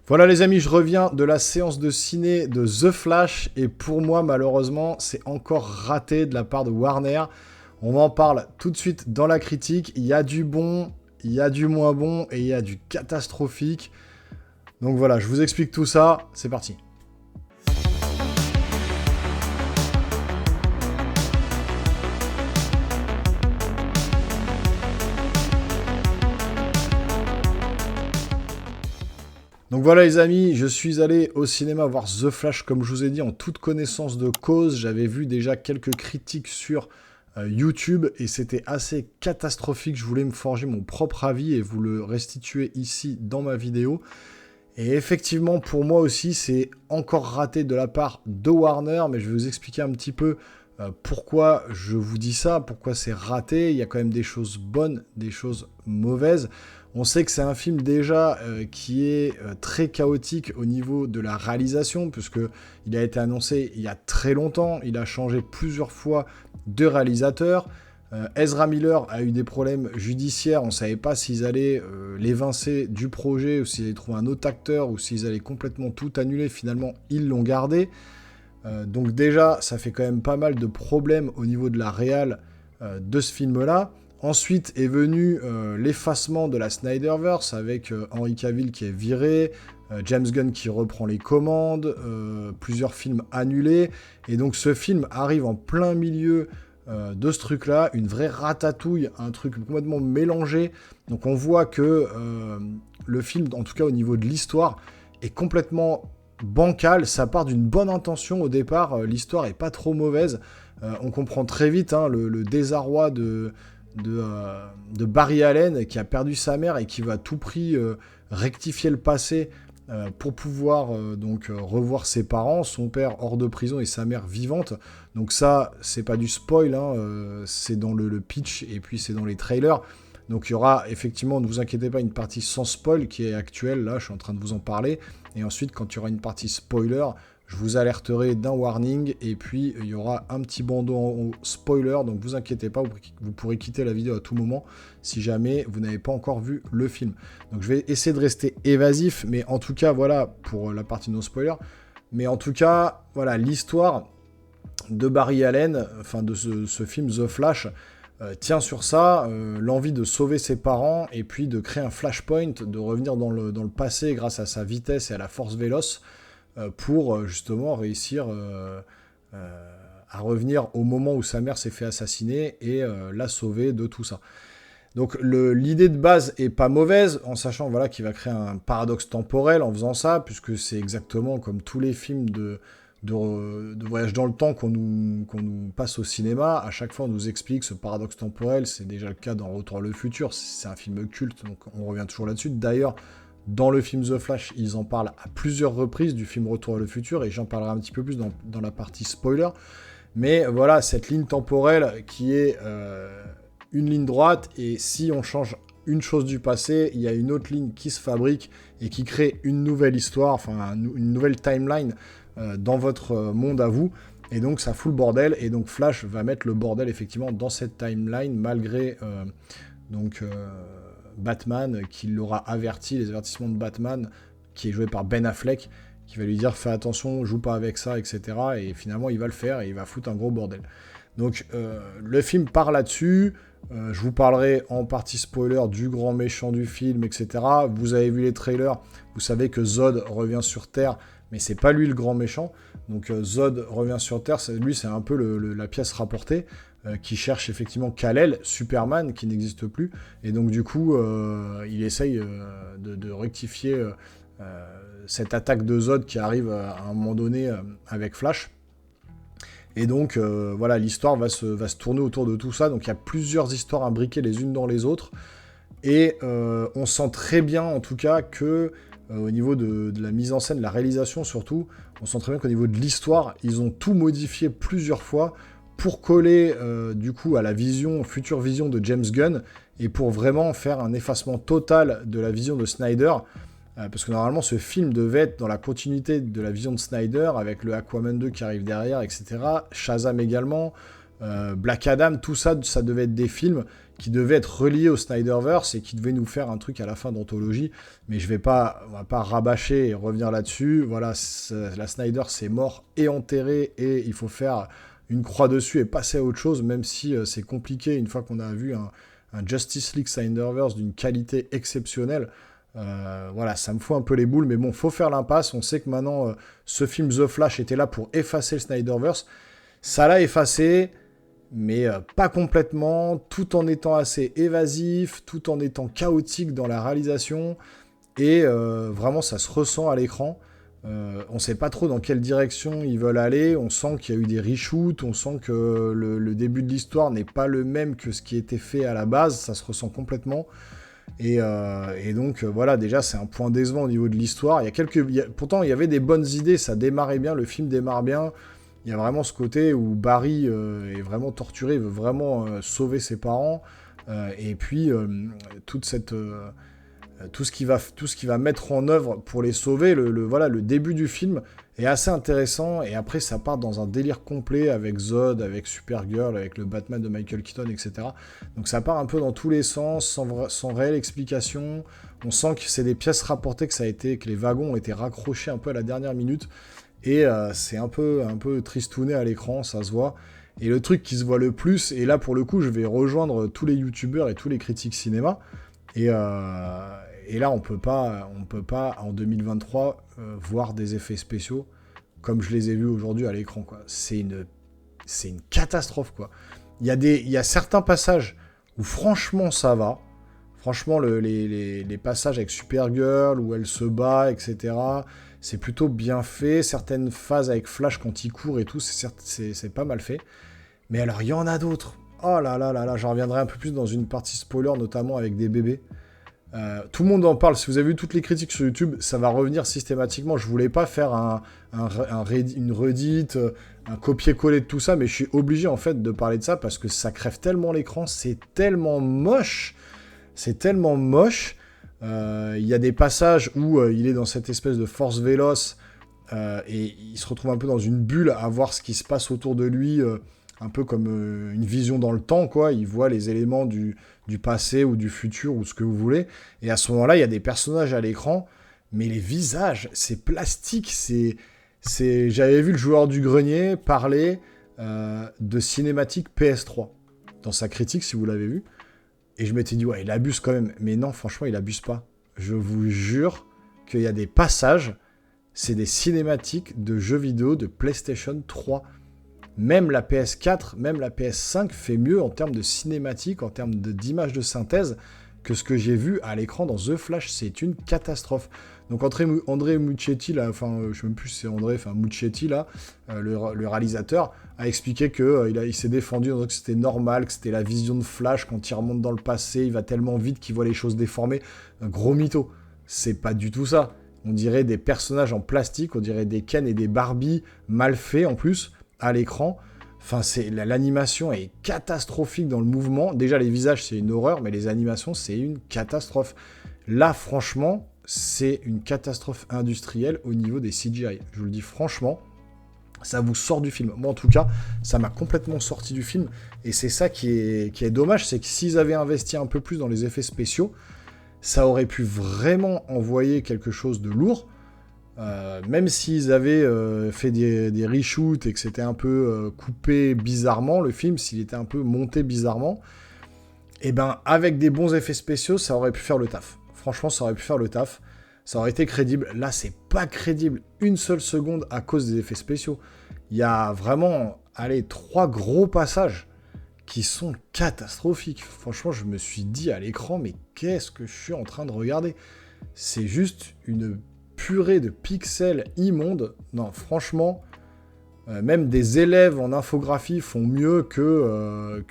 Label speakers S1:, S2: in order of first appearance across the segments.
S1: Voilà les amis, je reviens de la séance de ciné de The Flash et pour moi malheureusement c'est encore raté de la part de Warner. On en parle tout de suite dans la critique, il y a du bon, il y a du moins bon et il y a du catastrophique. Donc voilà, je vous explique tout ça, c'est parti. Donc voilà les amis, je suis allé au cinéma voir The Flash comme je vous ai dit en toute connaissance de cause. J'avais vu déjà quelques critiques sur YouTube et c'était assez catastrophique. Je voulais me forger mon propre avis et vous le restituer ici dans ma vidéo. Et effectivement pour moi aussi c'est encore raté de la part de Warner, mais je vais vous expliquer un petit peu pourquoi je vous dis ça, pourquoi c'est raté. Il y a quand même des choses bonnes, des choses mauvaises. On sait que c'est un film déjà qui est très chaotique au niveau de la réalisation, puisqu'il a été annoncé il y a très longtemps, il a changé plusieurs fois de réalisateur. Ezra Miller a eu des problèmes judiciaires, on ne savait pas s'ils allaient l'évincer du projet, ou s'ils allaient trouver un autre acteur, ou s'ils allaient complètement tout annuler. Finalement, ils l'ont gardé. Donc déjà, ça fait quand même pas mal de problèmes au niveau de la réal de ce film-là. Ensuite est venu l'effacement de la Snyderverse avec Henry Cavill qui est viré, James Gunn qui reprend les commandes, plusieurs films annulés. Et donc ce film arrive en plein milieu de ce truc-là, une vraie ratatouille, un truc complètement mélangé. Donc on voit que le film, en tout cas au niveau de l'histoire, est complètement bancal. Ça part d'une bonne intention au départ, l'histoire est pas trop mauvaise. On comprend très vite le désarroi de Barry Allen qui a perdu sa mère et qui va à tout prix rectifier le passé pour pouvoir revoir ses parents, son père hors de prison et sa mère vivante. Donc ça, c'est pas du spoil, c'est dans le pitch et puis c'est dans les trailers. Donc il y aura effectivement, ne vous inquiétez pas, une partie sans spoil qui est actuelle, là je suis en train de vous en parler. Et ensuite, quand il y aura une partie spoiler, je vous alerterai d'un warning, et puis il y aura un petit bandeau en haut spoiler, donc vous inquiétez pas, vous pourrez quitter la vidéo à tout moment, si jamais vous n'avez pas encore vu le film. Donc je vais essayer de rester évasif, mais en tout cas, voilà, pour la partie non spoiler, mais en tout cas, voilà, l'histoire de Barry Allen, enfin de ce film The Flash, tient sur ça, l'envie de sauver ses parents, et puis de créer un flashpoint, de revenir dans le passé grâce à sa vitesse et à la force véloce, pour justement réussir à revenir au moment où sa mère s'est fait assassiner et la sauver de tout ça. Donc l'idée de base est pas mauvaise, en sachant voilà, qu'il va créer un paradoxe temporel en faisant ça, puisque c'est exactement comme tous les films de voyage dans le temps qu'on nous passe au cinéma. À chaque fois, on nous explique ce paradoxe temporel. C'est déjà le cas dans Retour vers le futur. C'est un film culte, donc on revient toujours là-dessus. D'ailleurs, dans le film The Flash, ils en parlent à plusieurs reprises du film Retour vers le futur, et j'en parlerai un petit peu plus dans la partie spoiler. Mais voilà, cette ligne temporelle qui est une ligne droite, et si on change une chose du passé, il y a une autre ligne qui se fabrique et qui crée une nouvelle histoire, enfin une nouvelle timeline dans votre monde à vous. Et donc ça fout le bordel, et donc Flash va mettre le bordel effectivement dans cette timeline, malgré Batman qui l'aura averti, les avertissements de Batman, qui est joué par Ben Affleck, qui va lui dire fais attention, joue pas avec ça, etc. Et finalement il va le faire et il va foutre un gros bordel. Donc le film part là-dessus. Je vous parlerai en partie spoiler du grand méchant du film, etc. Vous avez vu les trailers, vous savez que Zod revient sur Terre, mais c'est pas lui le grand méchant. Donc Zod revient sur Terre, lui c'est un peu la pièce rapportée, qui cherche effectivement Kal-El, Superman, qui n'existe plus. Et donc du coup, il essaye de rectifier cette attaque de Zod qui arrive à un moment donné avec Flash. Et donc, voilà, l'histoire va se tourner autour de tout ça. Donc, il y a plusieurs histoires imbriquées les unes dans les autres. Et on sent très bien, en tout cas, que au niveau de la mise en scène, la réalisation surtout, on sent très bien qu'au niveau de l'histoire, ils ont tout modifié plusieurs fois pour coller, du coup, à la future vision de James Gunn, et pour vraiment faire un effacement total de la vision de Snyder. Parce que normalement, ce film devait être dans la continuité de la vision de Snyder, avec le Aquaman 2 qui arrive derrière, etc. Shazam également. Black Adam, tout ça, ça devait être des films qui devaient être reliés au Snyderverse et qui devaient nous faire un truc à la fin d'anthologie. Mais on va pas rabâcher et revenir là-dessus. Voilà, la Snyder, c'est mort et enterré et il faut faire une croix dessus et passer à autre chose, même si c'est compliqué une fois qu'on a vu un Justice League Snyderverse d'une qualité exceptionnelle. Voilà, ça me fout un peu les boules, mais bon, faut faire l'impasse. On sait que maintenant, ce film The Flash était là pour effacer le Snyderverse. Ça l'a effacé, mais pas complètement, tout en étant assez évasif, tout en étant chaotique dans la réalisation, et vraiment, ça se ressent à l'écran. On sait pas trop dans quelle direction ils veulent aller, on sent qu'il y a eu des reshoots, on sent que le début de l'histoire n'est pas le même que ce qui était fait à la base, ça se ressent complètement. Et donc, voilà, déjà, c'est un point décevant au niveau de l'histoire. Pourtant, il y avait des bonnes idées, ça démarrait bien, le film démarre bien. Il y a vraiment ce côté où Barry est vraiment torturé, il veut vraiment sauver ses parents. Et puis, tout ce qu'il va mettre en œuvre pour les sauver, voilà, le début du film est assez intéressant. Et après, ça part dans un délire complet avec Zod, avec Supergirl, avec le Batman de Michael Keaton, etc. Donc ça part un peu dans tous les sens, sans réelle explication. On sent que c'est des pièces rapportées, que les wagons ont été raccrochés un peu à la dernière minute. Et c'est un peu tristouné à l'écran, ça se voit. Et le truc qui se voit le plus, et là pour le coup je vais rejoindre tous les youtubeurs et tous les critiques cinéma, et là on peut pas en 2023 voir des effets spéciaux comme je les ai vus aujourd'hui à l'écran, quoi. C'est une catastrophe, quoi. Il y a certains passages où franchement ça va. Franchement, les passages avec Supergirl, où elle se bat, etc., c'est plutôt bien fait. Certaines phases avec Flash quand il court et tout, c'est pas mal fait. Mais alors, il y en a d'autres. Oh là là là là, j'en reviendrai un peu plus dans une partie spoiler, notamment avec des bébés. Tout le monde en parle. Si vous avez vu toutes les critiques sur YouTube, ça va revenir systématiquement. Je voulais pas faire une redite, un copier-coller de tout ça, mais je suis obligé en fait de parler de ça parce que ça crève tellement l'écran, c'est tellement moche. C'est tellement moche. Il y a des passages où il est dans cette espèce de force véloce et il se retrouve un peu dans une bulle à voir ce qui se passe autour de lui, un peu comme une vision dans le temps, quoi. Il voit les éléments du passé ou du futur ou ce que vous voulez. Et à ce moment-là, il y a des personnages à l'écran, mais les visages, c'est plastique. J'avais vu le joueur du grenier parler de cinématique PS3 dans sa critique, si vous l'avez vu. Et je m'étais dit, ouais, il abuse quand même. Mais non, franchement, il abuse pas. Je vous jure qu'il y a des passages, c'est des cinématiques de jeux vidéo de PlayStation 3. Même la PS4, même la PS5 fait mieux en termes de cinématiques, en termes d'images de synthèse, que ce que j'ai vu à l'écran dans The Flash. C'est une catastrophe. Donc André Muschietti, là, enfin, je ne sais même plus si c'est André, enfin Muschietti, là, le réalisateur, a expliqué qu'il s'est défendu en disant que c'était normal, que c'était la vision de Flash, quand il remonte dans le passé, il va tellement vite qu'il voit les choses déformées. Un gros mytho. C'est pas du tout ça. On dirait des personnages en plastique, on dirait des Ken et des Barbie mal faits en plus, à l'écran. Enfin, l'animation est catastrophique dans le mouvement. Déjà, les visages, c'est une horreur, mais les animations, c'est une catastrophe. Là, franchement, c'est une catastrophe industrielle au niveau des CGI. Je vous le dis franchement, ça vous sort du film. Moi, en tout cas, ça m'a complètement sorti du film. Et c'est ça qui est dommage, c'est que s'ils avaient investi un peu plus dans les effets spéciaux, ça aurait pu vraiment envoyer quelque chose de lourd. Même s'ils avaient fait des reshoots et que c'était un peu coupé bizarrement, le film, s'il était un peu monté bizarrement, et ben avec des bons effets spéciaux, ça aurait pu faire le taf. Franchement, ça aurait pu faire le taf. Ça aurait été crédible. Là, c'est pas crédible une seule seconde à cause des effets spéciaux. Il y a vraiment, 3 gros passages qui sont catastrophiques. Franchement, je me suis dit à l'écran, mais qu'est-ce que je suis en train de regarder ? C'est juste une purée de pixels immondes. Non, franchement, même des élèves en infographie font mieux que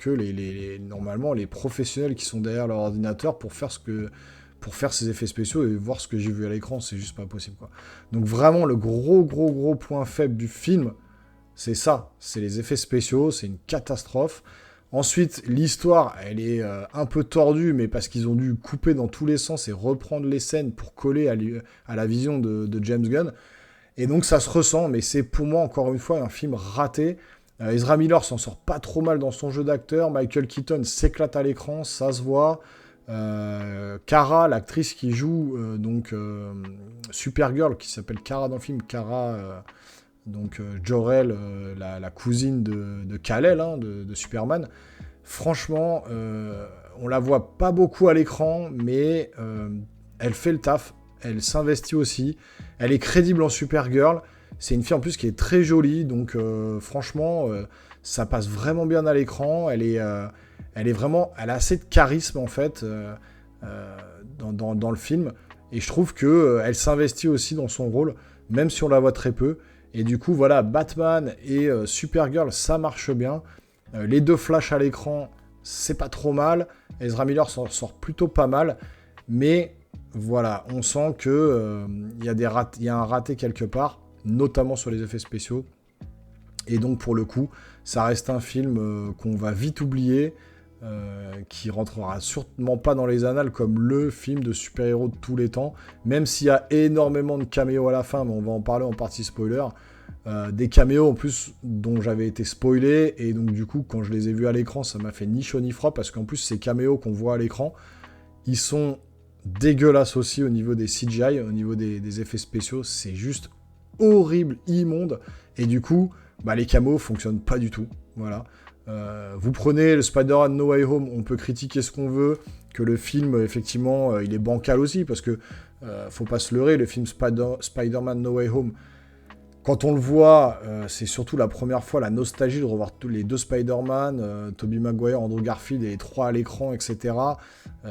S1: normalement les professionnels qui sont derrière leur ordinateur pour faire ces effets spéciaux et voir ce que j'ai vu à l'écran, c'est juste pas possible, quoi. Donc vraiment, le gros point faible du film, c'est ça, c'est les effets spéciaux, c'est une catastrophe. Ensuite, l'histoire, elle est un peu tordue, mais parce qu'ils ont dû couper dans tous les sens et reprendre les scènes pour coller à la vision de James Gunn. Et donc ça se ressent, mais c'est pour moi, encore une fois, un film raté. Ezra Miller s'en sort pas trop mal dans son jeu d'acteur. Michael Keaton s'éclate à l'écran, ça se voit. Kara, l'actrice qui joue Supergirl, qui s'appelle Kara dans le film, Kara, Jor-El, la cousine de Kal-El, hein, de Superman. Franchement, on la voit pas beaucoup à l'écran, mais elle fait le taf, elle s'investit aussi, elle est crédible en Supergirl. C'est une fille en plus qui est très jolie, donc franchement, ça passe vraiment bien à l'écran. Elle a assez de charisme en fait dans le film, et je trouve que elle s'investit aussi dans son rôle, même si on la voit très peu. Et du coup, voilà, Batman et Supergirl, ça marche bien. Les deux Flash à l'écran, c'est pas trop mal. Ezra Miller s'en sort plutôt pas mal, mais voilà, on sent que y a un raté quelque part, notamment sur les effets spéciaux. Et donc pour le coup, ça reste un film qu'on va vite oublier, qui rentrera sûrement pas dans les annales comme le film de super-héros de tous les temps, même s'il y a énormément de caméos à la fin, mais on va en parler en partie spoiler. Des caméos en plus dont j'avais été spoilé, et donc du coup quand je les ai vus à l'écran, ça m'a fait ni chaud ni froid, parce qu'en plus ces caméos qu'on voit à l'écran, ils sont dégueulasses aussi au niveau des CGI, au niveau des effets spéciaux, c'est juste horrible, immonde, et du coup, les caméos fonctionnent pas du tout, voilà. Vous prenez le Spider-Man No Way Home, on peut critiquer ce qu'on veut, que le film, effectivement, il est bancal aussi, parce que, faut pas se leurrer, le film Spider-Man No Way Home, quand on le voit, c'est surtout la première fois la nostalgie de revoir tous les deux Spider-Man, Tobey Maguire, Andrew Garfield et les trois à l'écran, etc.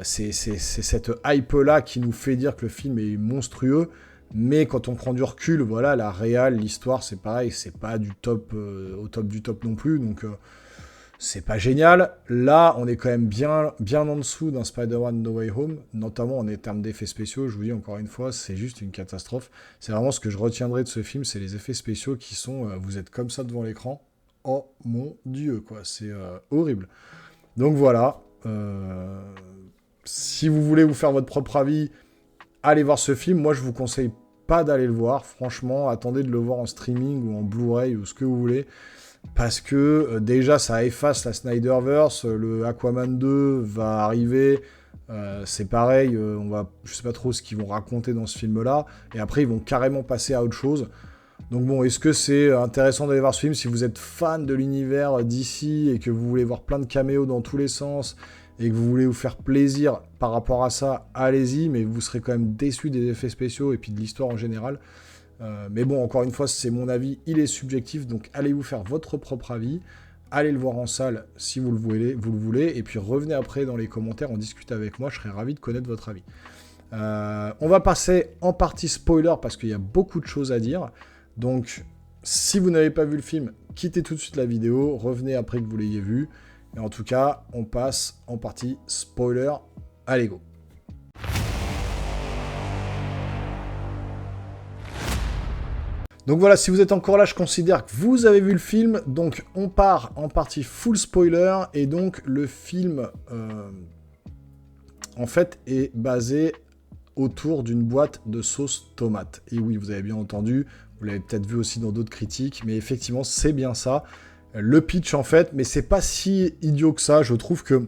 S1: C'est cette hype-là qui nous fait dire que le film est monstrueux, mais quand on prend du recul, voilà, la réal, l'histoire, c'est pareil, c'est pas du top, au top du top non plus, donc c'est pas génial. Là, on est quand même bien en dessous d'un Spider-Man No Way Home, notamment en termes d'effets spéciaux. Je vous dis encore une fois, c'est juste une catastrophe. C'est vraiment ce que je retiendrai de ce film, c'est les effets spéciaux qui sont... vous êtes comme ça devant l'écran. Oh mon Dieu, quoi. C'est horrible. Donc voilà. Si vous voulez vous faire votre propre avis, allez voir ce film. Moi, je vous conseille pas d'aller le voir. Franchement, attendez de le voir en streaming ou en Blu-ray ou ce que vous voulez. Parce que déjà ça efface la Snyderverse, le Aquaman 2 va arriver, c'est pareil, je sais pas trop ce qu'ils vont raconter dans ce film-là, et après ils vont carrément passer à autre chose. Donc bon, est-ce que c'est intéressant d'aller voir ce film si vous êtes fan de l'univers d'ici et que vous voulez voir plein de caméos dans tous les sens et que vous voulez vous faire plaisir par rapport à ça, allez-y, mais vous serez quand même déçu des effets spéciaux et puis de l'histoire en général. Mais bon, encore une fois, c'est mon avis, il est subjectif, donc allez vous faire votre propre avis, allez le voir en salle si vous le voulez, et puis revenez après dans les commentaires, en discutez avec moi, je serais ravi de connaître votre avis. On va passer en partie spoiler, parce qu'il y a beaucoup de choses à dire, donc si vous n'avez pas vu le film, quittez tout de suite la vidéo, revenez après que vous l'ayez vu, et en tout cas, on passe en partie spoiler, allez go. Donc voilà, si vous êtes encore là, je considère que vous avez vu le film. Donc on part en partie full spoiler. Et donc le film, en fait, est basé autour d'une boîte de sauce tomate. Et oui, vous avez bien entendu, vous l'avez peut-être vu aussi dans d'autres critiques, mais effectivement, c'est bien ça. Le pitch, en fait, mais c'est pas si idiot que ça. Je trouve que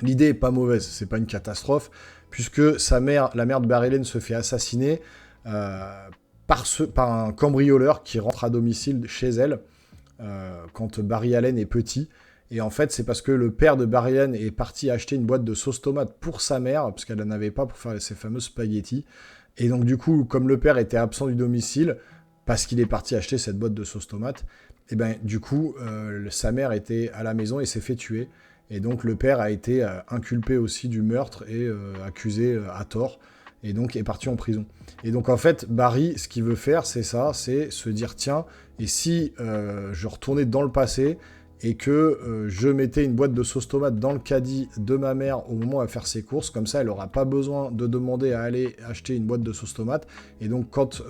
S1: l'idée est pas mauvaise, c'est pas une catastrophe, puisque la mère de Barry Allen se fait assassiner par un cambrioleur qui rentre à domicile chez elle quand Barry Allen est petit. Et en fait, c'est parce que le père de Barry Allen est parti acheter une boîte de sauce tomate pour sa mère, parce qu'elle n'en avait pas pour faire ses fameux spaghettis. Et donc du coup, comme le père était absent du domicile, parce qu'il est parti acheter cette boîte de sauce tomate, et ben du coup, sa mère était à la maison et s'est fait tuer. Et donc le père a été inculpé aussi du meurtre et accusé à tort. Et donc est parti en prison. Et donc en fait, Barry, ce qu'il veut faire, c'est ça, c'est se dire, tiens, et si je retournais dans le passé et que je mettais une boîte de sauce tomate dans le caddie de ma mère au moment où elle va faire ses courses, comme ça elle n'aura pas besoin de demander à aller acheter une boîte de sauce tomate. Et donc quand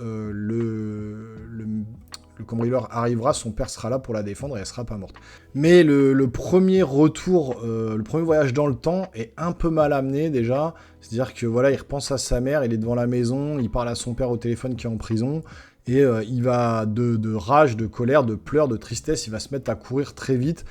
S1: le cambrioleur arrivera, son père sera là pour la défendre et elle sera pas morte. Mais le premier retour, le premier voyage dans le temps est un peu mal amené déjà. C'est-à-dire que voilà, il repense à sa mère, il est devant la maison, il parle à son père au téléphone qui est en prison, et il va de rage, de colère, de pleurs, de tristesse, il va se mettre à courir très vite.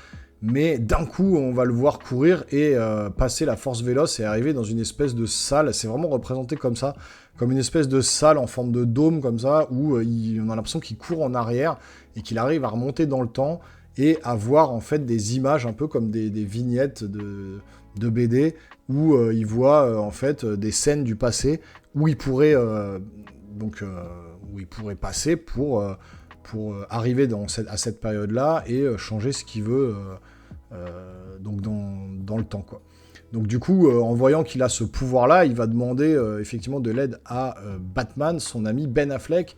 S1: Mais d'un coup, on va le voir courir et passer la force véloce et arriver dans une espèce de salle. C'est vraiment représenté comme ça, comme une espèce de salle en forme de dôme comme ça, où on a l'impression qu'il court en arrière et qu'il arrive à remonter dans le temps et à voir en fait des images un peu comme des vignettes de BD où il voit en fait des scènes du passé où il pourrait passer pour arriver à cette période-là et changer ce qu'il veut donc dans le temps, quoi. Donc du coup, en voyant qu'il a ce pouvoir-là, il va demander effectivement de l'aide à Batman, son ami Ben Affleck.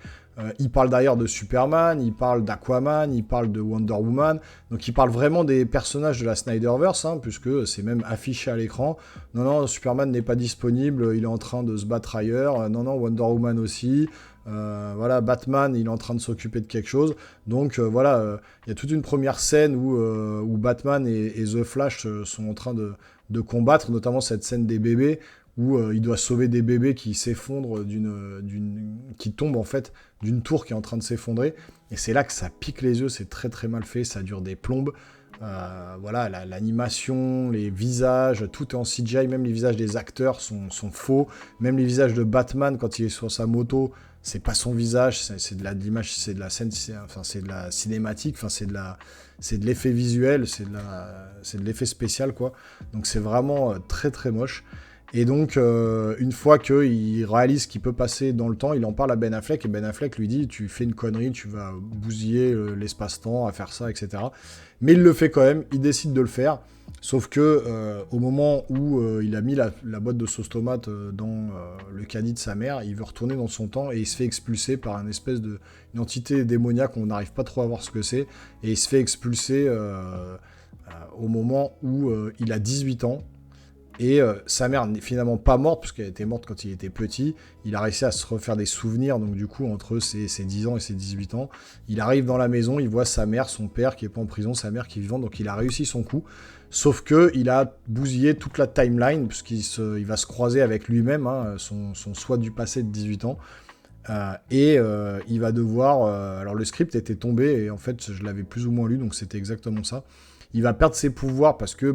S1: Il parle d'ailleurs de Superman, il parle d'Aquaman, il parle de Wonder Woman. Donc il parle vraiment des personnages de la Snyderverse, hein, puisque c'est même affiché à l'écran. Non, Superman n'est pas disponible, il est en train de se battre ailleurs. Non, Wonder Woman aussi. Voilà, Batman, il est en train de s'occuper de quelque chose. Donc voilà, il y a toute une première scène où Batman et The Flash sont en train de combattre, notamment cette scène des bébés, où il doit sauver des bébés qui s'effondrent qui tombent en fait d'une tour qui est en train de s'effondrer. Et c'est là que ça pique les yeux, c'est très très mal fait, ça dure des plombes. Voilà, l'animation, les visages, tout est en CGI, même les visages des acteurs sont faux. Même les visages de Batman quand il est sur sa moto, c'est pas son visage, c'est de l'image, c'est de la scène, c'est de la cinématique, c'est de l'effet visuel, c'est de l'effet spécial, quoi. Donc c'est vraiment très très moche. Et donc, une fois qu'il réalise qu'il peut passer dans le temps, il en parle à Ben Affleck, et Ben Affleck lui dit « Tu fais une connerie, tu vas bousiller l'espace-temps à faire ça, etc. » Mais il le fait quand même, il décide de le faire, sauf que au moment où il a mis la boîte de sauce tomate dans le caddie de sa mère, il veut retourner dans son temps, et il se fait expulser par une espèce une entité démoniaque, on n'arrive pas trop à voir ce que c'est, et il se fait expulser au moment où il a 18 ans, et sa mère n'est finalement pas morte, puisqu'elle était morte quand il était petit. Il a réussi à se refaire des souvenirs, donc du coup, entre ses 10 ans et ses 18 ans. Il arrive dans la maison, il voit sa mère, son père qui est pas en prison, sa mère qui est vivante, donc il a réussi son coup. Sauf que il a bousillé toute la timeline, puisqu'il va se croiser avec lui-même, hein, son soi du passé de 18 ans. Il va devoir... alors le script était tombé, et en fait, je l'avais plus ou moins lu, donc c'était exactement ça. Il va perdre ses pouvoirs parce que...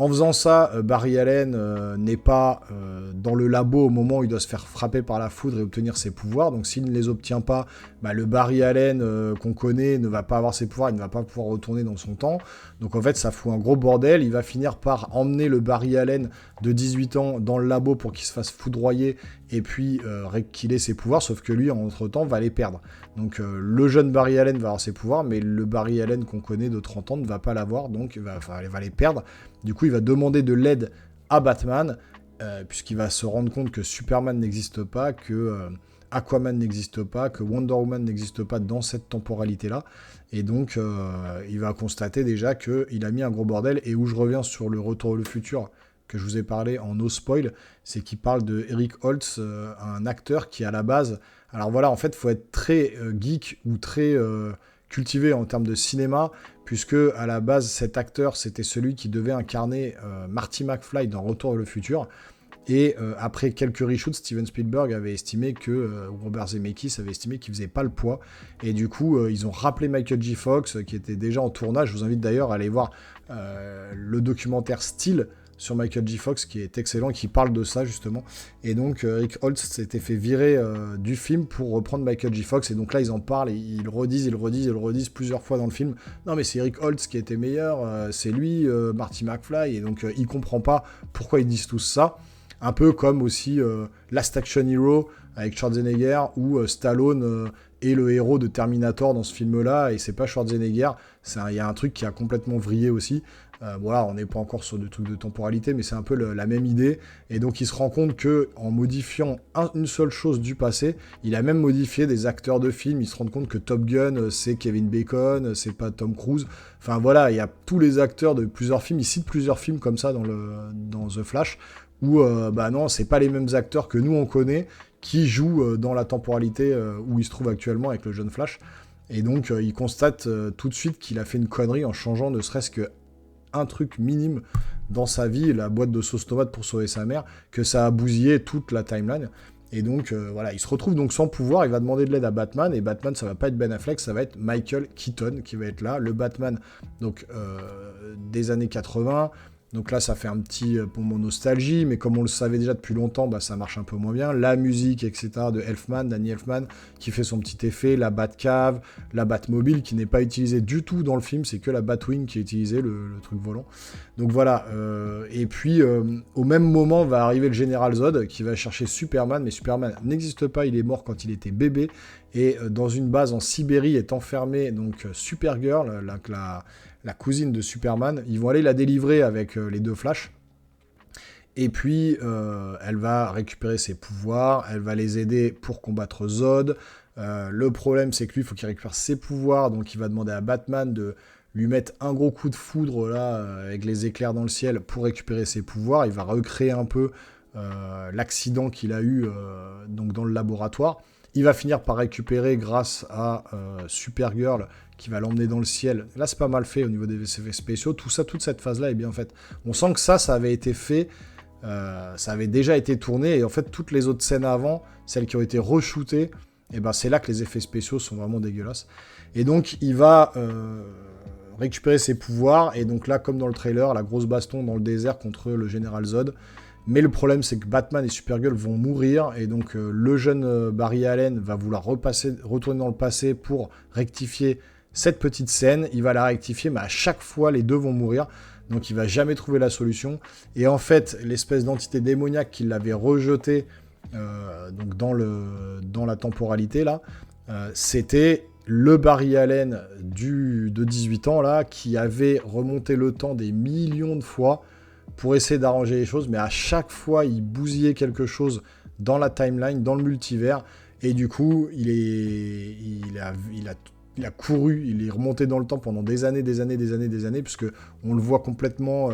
S1: en faisant ça, Barry Allen n'est pas dans le labo au moment où il doit se faire frapper par la foudre et obtenir ses pouvoirs. Donc s'il ne les obtient pas, le Barry Allen qu'on connaît ne va pas avoir ses pouvoirs, il ne va pas pouvoir retourner dans son temps. Donc en fait, ça fout un gros bordel. Il va finir par emmener le Barry Allen de 18 ans dans le labo pour qu'il se fasse foudroyer et puis qu'il ait ses pouvoirs, sauf que lui, en entre-temps, va les perdre. Donc le jeune Barry Allen va avoir ses pouvoirs, mais le Barry Allen qu'on connaît de 30 ans ne va pas l'avoir, donc il va les perdre. Du coup, il va demander de l'aide à Batman, puisqu'il va se rendre compte que Superman n'existe pas, que Aquaman n'existe pas, que Wonder Woman n'existe pas dans cette temporalité-là. Et donc, il va constater déjà qu'il a mis un gros bordel. Et où je reviens sur le Retour vers le futur que je vous ai parlé en no spoil, c'est qu'il parle de Eric Holtz, un acteur qui, à la base... Alors voilà, en fait, il faut être très geek ou très cultivé en termes de cinéma, puisque à la base, cet acteur, c'était celui qui devait incarner Marty McFly dans Retour vers le futur. Et après quelques reshoots, Steven Spielberg avait estimé que, ou Robert Zemeckis avait estimé qu'il faisait pas le poids. Et du coup, ils ont rappelé Michael J. Fox, qui était déjà en tournage. Je vous invite d'ailleurs à aller voir le documentaire Style sur Michael J. Fox, qui est excellent, et qui parle de ça, justement. Et donc, Rick Holtz s'était fait virer du film pour reprendre Michael J. Fox. Et donc là, ils en parlent, et ils le redisent plusieurs fois dans le film. Non, mais c'est Rick Holtz qui était meilleur, c'est lui, Marty McFly. Et donc, il comprend pas pourquoi ils disent tous ça. Un peu comme aussi Last Action Hero avec Schwarzenegger, où Stallone est le héros de Terminator dans ce film-là, et c'est pas Schwarzenegger. Il y a un truc qui a complètement vrillé aussi. Voilà, on n'est pas encore sur des trucs de temporalité, mais c'est un peu la même idée. Et donc il se rend compte que en modifiant une seule chose du passé, il a même modifié des acteurs de films. Il se rend compte que Top Gun, c'est Kevin Bacon, c'est pas Tom Cruise. Enfin voilà, il y a tous les acteurs de plusieurs films. Il cite plusieurs films comme ça dans The Flash, où non, c'est pas les mêmes acteurs que nous on connaît qui jouent dans la temporalité où il se trouve actuellement avec le jeune Flash. Et donc, il constate tout de suite qu'il a fait une connerie en changeant ne serait-ce qu'un truc minime dans sa vie, la boîte de sauce tomate pour sauver sa mère, que ça a bousillé toute la timeline. Et donc, voilà, il se retrouve donc sans pouvoir, il va demander de l'aide à Batman, et Batman, ça va pas être Ben Affleck, ça va être Michael Keaton qui va être là, le Batman donc, des années 80. Donc là, ça fait un petit moment nostalgie, mais comme on le savait déjà depuis longtemps, bah, ça marche un peu moins bien. La musique, etc. de Elfman, Danny Elfman, qui fait son petit effet, la Batcave, la Batmobile, qui n'est pas utilisée du tout dans le film, c'est que la Batwing qui est utilisée, le truc volant. Donc voilà, et puis au même moment va arriver le Général Zod, qui va chercher Superman, mais Superman n'existe pas, il est mort quand il était bébé, et dans une base en Sibérie est enfermée donc Supergirl, la cousine de Superman. Ils vont aller la délivrer avec les deux Flash. Et puis, elle va récupérer ses pouvoirs, elle va les aider pour combattre Zod. Le problème, c'est que lui, il faut qu'il récupère ses pouvoirs, donc il va demander à Batman de lui mettre un gros coup de foudre, là, avec les éclairs dans le ciel, pour récupérer ses pouvoirs. Il va recréer un peu l'accident qu'il a eu donc dans le laboratoire. Il va finir par récupérer grâce à Supergirl, qui va l'emmener dans le ciel. Là, c'est pas mal fait au niveau des effets spéciaux. Tout ça, toute cette phase-là est bien faite. On sent que ça avait été fait, ça avait déjà été tourné, et en fait, toutes les autres scènes avant, celles qui ont été re-shootées, et ben, c'est là que les effets spéciaux sont vraiment dégueulasses. Et donc, il va récupérer ses pouvoirs, et donc là, comme dans le trailer, la grosse baston dans le désert contre le Général Zod. Mais le problème, c'est que Batman et Supergirl vont mourir, et donc le jeune Barry Allen va vouloir retourner dans le passé pour rectifier cette petite scène. Il va la rectifier, mais à chaque fois, les deux vont mourir. Donc il va jamais trouver la solution. Et en fait, l'espèce d'entité démoniaque qui l'avait rejeté donc dans la temporalité, là, c'était le Barry Allen de 18 ans, là, qui avait remonté le temps des millions de fois pour essayer d'arranger les choses, mais à chaque fois, il bousillait quelque chose dans la timeline, dans le multivers, et du coup, il a couru, il est remonté dans le temps pendant des années, puisque on le voit complètement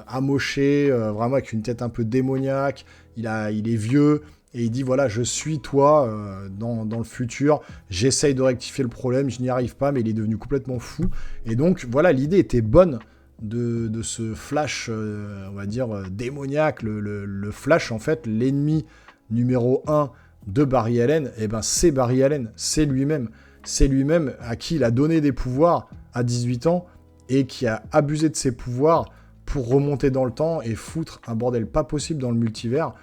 S1: amoché, vraiment avec une tête un peu démoniaque, il est vieux, et il dit, voilà, je suis toi dans le futur, j'essaye de rectifier le problème, je n'y arrive pas, mais il est devenu complètement fou, et donc, voilà, l'idée était bonne, de ce Flash, on va dire, démoniaque, le Flash, en fait, l'ennemi numéro 1 de Barry Allen, eh ben, c'est Barry Allen, c'est lui-même à qui il a donné des pouvoirs à 18 ans, et qui a abusé de ses pouvoirs pour remonter dans le temps et foutre un bordel pas possible dans le multivers.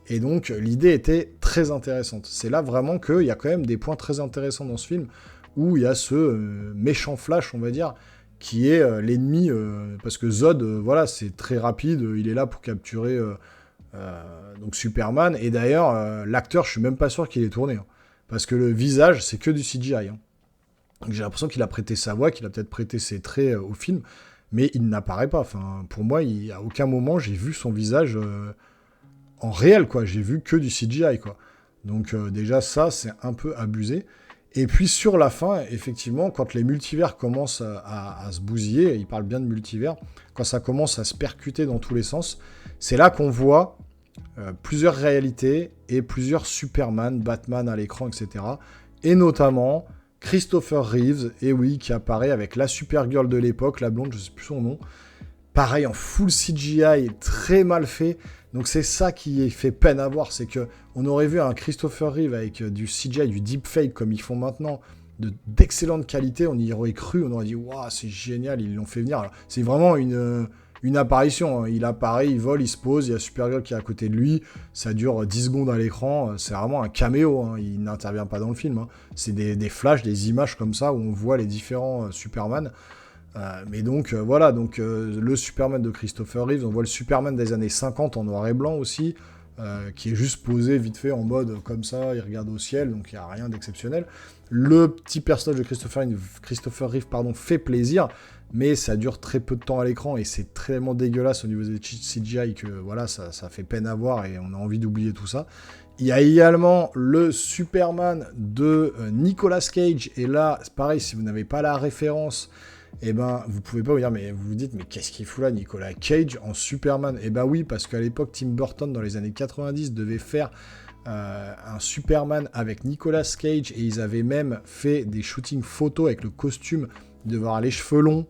S1: Et donc, l'idée était très intéressante. C'est là vraiment qu'il y a quand même des points très intéressants dans ce film, où il y a ce méchant Flash, on va dire, qui est l'ennemi, parce que Zod, voilà, c'est très rapide, il est là pour capturer donc Superman, et d'ailleurs, l'acteur, je suis même pas sûr qu'il ait tourné, hein, parce que le visage, c'est que du CGI. Hein. Donc, j'ai l'impression qu'il a prêté sa voix, qu'il a peut-être prêté ses traits au film, mais il n'apparaît pas. Enfin, pour moi, à aucun moment, j'ai vu son visage en réel, quoi. J'ai vu que du CGI, quoi. Donc déjà, ça, c'est un peu abusé. Et puis sur la fin, effectivement, quand les multivers commencent à se bousiller, il parle bien de multivers, quand ça commence à se percuter dans tous les sens, c'est là qu'on voit plusieurs réalités et plusieurs Superman, Batman à l'écran, etc. Et notamment Christopher Reeves, et oui, qui apparaît avec la Supergirl de l'époque, la blonde, je sais plus son nom, pareil en full CGI, très mal fait. Donc c'est ça qui fait peine à voir, c'est que on aurait vu un Christopher Reeve avec du CGI, du deepfake comme ils font maintenant, d'excellente qualité, on y aurait cru, on aurait dit waouh, c'est génial, ils l'ont fait venir. Alors, c'est vraiment une apparition, hein. Il apparaît, il vole, il se pose, il y a Supergirl qui est à côté de lui, ça dure 10 secondes à l'écran, c'est vraiment un caméo, hein. Il n'intervient pas dans le film, hein. C'est des flashs, des images comme ça où on voit les différents Superman. Mais donc voilà, donc le Superman de Christopher Reeves, on voit le Superman des années 50 en noir et blanc aussi, qui est juste posé vite fait en mode comme ça, il regarde au ciel, donc il n'y a rien d'exceptionnel. Le petit personnage de Christopher Reeves fait plaisir, mais ça dure très peu de temps à l'écran et c'est tellement dégueulasse au niveau des CGI que voilà, ça fait peine à voir et on a envie d'oublier tout ça. Il y a également le Superman de Nicolas Cage, et là, c'est pareil, si vous n'avez pas la référence, eh ben, vous pouvez pas vous dire, mais vous vous dites, mais qu'est-ce qu'il fout là, Nicolas Cage en Superman? Eh ben oui, parce qu'à l'époque, Tim Burton, dans les années 90, devait faire un Superman avec Nicolas Cage, et ils avaient même fait des shootings photos avec le costume, de voir les cheveux longs,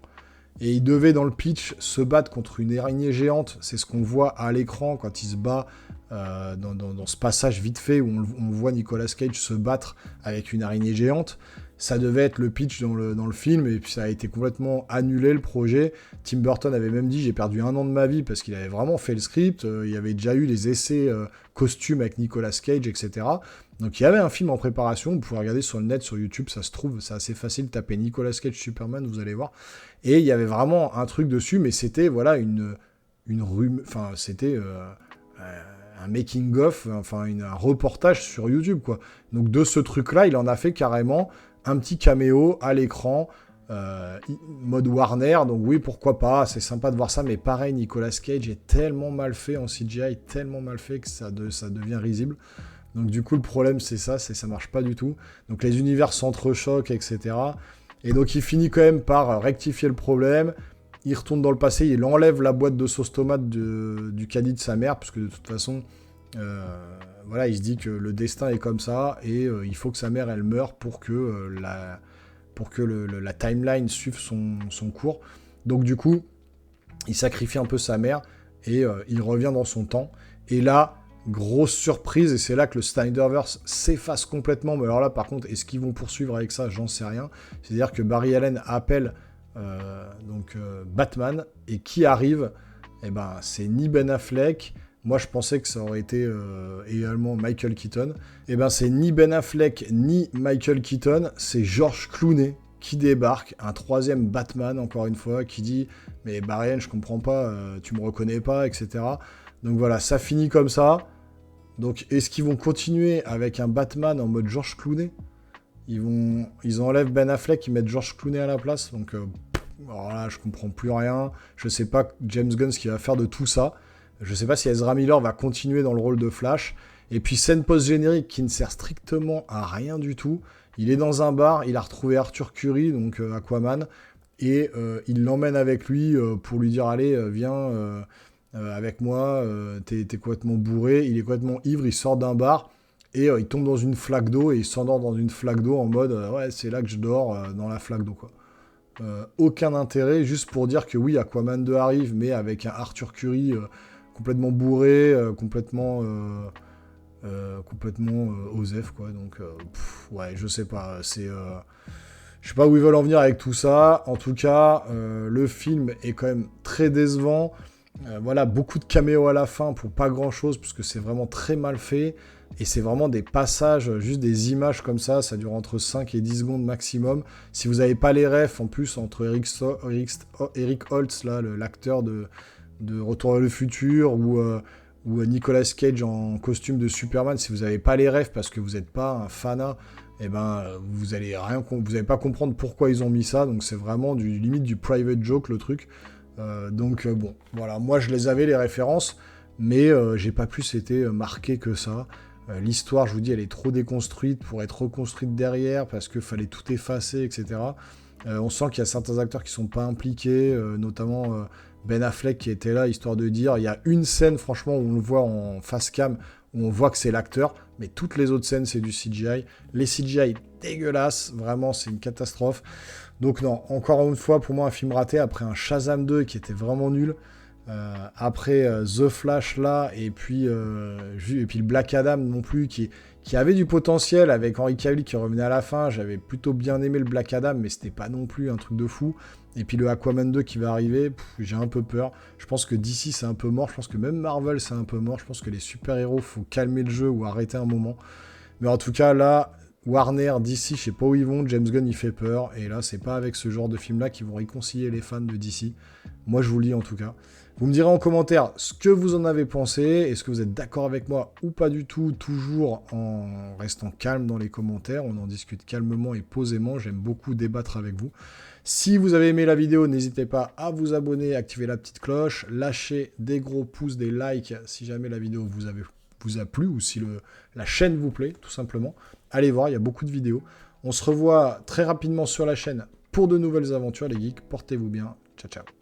S1: et il devait dans le pitch se battre contre une araignée géante. C'est ce qu'on voit à l'écran quand il se bat dans ce passage vite fait où on voit Nicolas Cage se battre avec une araignée géante. Ça devait être le pitch dans le film, et puis ça a été complètement annulé, le projet. Tim Burton avait même dit « J'ai perdu 1 an de ma vie » parce qu'il avait vraiment fait le script. Il y avait déjà eu les essais costumes avec Nicolas Cage, etc. Donc il y avait un film en préparation. Vous pouvez regarder sur le net, sur YouTube, ça se trouve, c'est assez facile. Tapez Nicolas Cage Superman, vous allez voir. Et il y avait vraiment un truc dessus, mais c'était voilà c'était un making-of, enfin un reportage sur YouTube, quoi. Donc de ce truc-là, il en a fait carrément un petit caméo à l'écran, mode Warner, donc oui, pourquoi pas, c'est sympa de voir ça, mais pareil, Nicolas Cage est tellement mal fait en CGI, tellement mal fait que ça devient risible. Donc du coup, le problème, c'est ça marche pas du tout. Donc les univers s'entrechoquent, etc. Et donc il finit quand même par rectifier le problème. Il retourne dans le passé, il enlève la boîte de sauce tomate du caddie de sa mère, puisque de toute façon, voilà, il se dit que le destin est comme ça, et il faut que sa mère, elle meure pour que la timeline suive son cours. Donc du coup, il sacrifie un peu sa mère, et il revient dans son temps. Et là, grosse surprise, et c'est là que le Snyderverse s'efface complètement. Mais alors là, par contre, est-ce qu'ils vont poursuivre avec ça? J'en sais rien. C'est-à-dire que Barry Allen appelle Batman, et qui arrive? Eh ben, c'est ni Ben Affleck. Moi, je pensais que ça aurait été également Michael Keaton. Eh ben, c'est ni Ben Affleck, ni Michael Keaton. C'est George Clooney qui débarque, un 3e Batman, encore une fois, qui dit « Mais Barry Allen, je comprends pas, tu me reconnais pas, etc. » Donc voilà, ça finit comme ça. Donc, est-ce qu'ils vont continuer avec un Batman en mode George Clooney? Ils enlèvent Ben Affleck, ils mettent George Clooney à la place. Donc, alors là, je comprends plus rien. Je sais pas James Gunn ce qu'il va faire de tout ça. Je sais pas si Ezra Miller va continuer dans le rôle de Flash. Et puis, scène post-générique qui ne sert strictement à rien du tout. Il est dans un bar, il a retrouvé Arthur Curry, donc Aquaman, et il l'emmène avec lui pour lui dire « Allez, viens... avec moi, t'es complètement bourré, il est complètement ivre, il sort d'un bar, et il tombe dans une flaque d'eau, et il s'endort dans une flaque d'eau en mode ouais, c'est là que je dors, dans la flaque d'eau, quoi. Aucun intérêt, juste pour dire que oui, Aquaman 2 arrive, mais avec un Arthur Curry complètement bourré, complètement osef, quoi. Donc, ouais, je sais pas, je sais pas où ils veulent en venir avec tout ça. En tout cas, le film est quand même très décevant. Voilà, beaucoup de caméos à la fin pour pas grand chose, puisque c'est vraiment très mal fait, et c'est vraiment des passages, juste des images comme ça dure entre 5 et 10 secondes maximum. Si vous n'avez pas les refs, en plus, entre Eric Holtz, là, l'acteur de Retour vers le futur, ou Nicolas Cage en costume de Superman, si vous n'avez pas les refs parce que vous n'êtes pas un fanat, eh ben, vous allez pas comprendre pourquoi ils ont mis ça, donc c'est vraiment limite du private joke, le truc. Donc bon, voilà, moi je les avais les références, mais j'ai pas plus été marqué que ça. L'histoire, je vous dis, elle est trop déconstruite pour être reconstruite derrière, parce qu'il fallait tout effacer, etc. On sent qu'il y a certains acteurs qui sont pas impliqués, notamment Ben Affleck qui était là, histoire de dire, il y a une scène, franchement, où on le voit en face cam, où on voit que c'est l'acteur, mais toutes les autres scènes, c'est du CGI. Les CGI dégueulasses, vraiment, c'est une catastrophe. Donc non, encore une fois, pour moi, un film raté, après un Shazam 2 qui était vraiment nul, après The Flash là, et puis le Black Adam non plus, qui avait du potentiel, avec Henry Cavill qui revenait à la fin. J'avais plutôt bien aimé le Black Adam, mais c'était pas non plus un truc de fou. Et puis le Aquaman 2 qui va arriver, j'ai un peu peur. Je pense que DC c'est un peu mort, je pense que même Marvel c'est un peu mort. Je pense que les super-héros, faut calmer le jeu ou arrêter un moment. Mais en tout cas là, Warner, DC, je sais pas où ils vont, James Gunn il fait peur, et là c'est pas avec ce genre de film là qu'ils vont réconcilier les fans de DC. Moi je vous le dis en tout cas. Vous me direz en commentaire ce que vous en avez pensé, est-ce que vous êtes d'accord avec moi ou pas du tout, toujours en restant calme dans les commentaires, on en discute calmement et posément, j'aime beaucoup débattre avec vous. Si vous avez aimé la vidéo, n'hésitez pas à vous abonner, activer la petite cloche, lâcher des gros pouces, des likes si jamais la vidéo vous a plu, ou si la chaîne vous plaît, tout simplement. Allez voir, il y a beaucoup de vidéos. On se revoit très rapidement sur la chaîne pour de nouvelles aventures, les geeks. Portez-vous bien. Ciao, ciao.